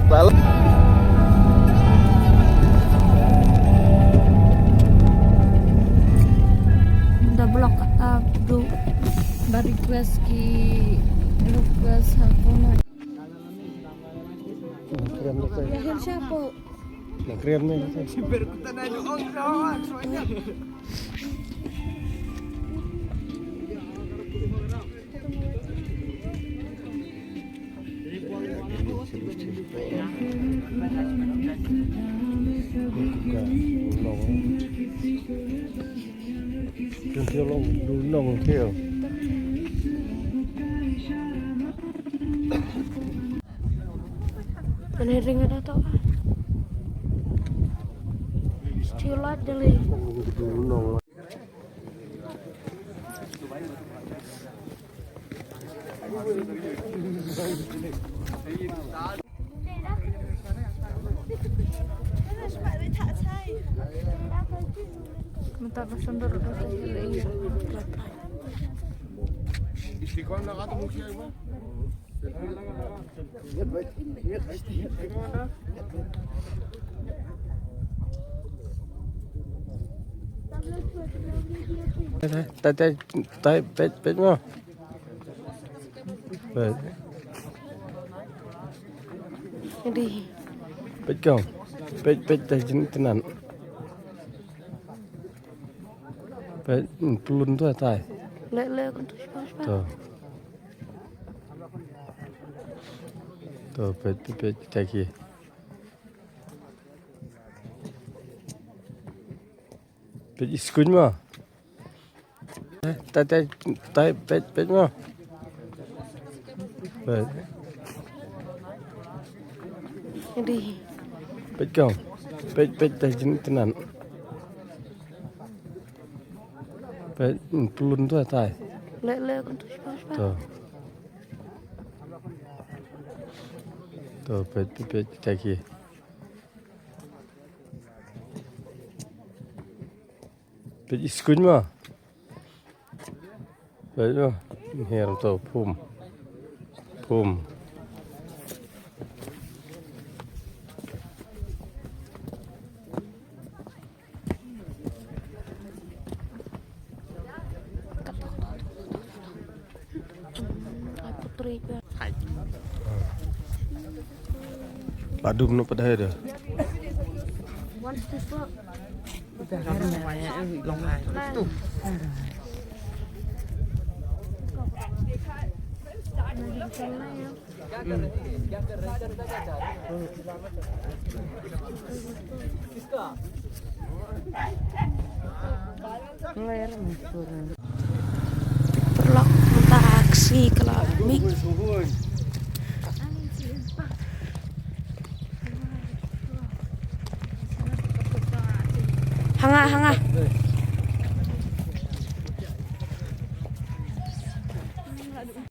Lalu udah blok bro request hakuna ya siapa kremnya Dunong theo. Penering ada tau stilat dali Dunong. minta sundur iya Istiqomah nak atau mukia ibu? Tai pet mo. Pet. jadi Pet kau. Pet tenan. Pet pelun tu tai. le untuk siapa Tuh. Tuh pet caki. Pet iskun mo. Tai pet mo. Pet. jadi Pet kau. Pet tenan. Pet pelun tu tai. le untuk siapa Tuh. Tuh pet caki. Pet iskun mo. Pet mo. Here tu pum. putri Padum no pada ada. one step Udah kan namanya long hai tuh. berlok taksi kelami hanga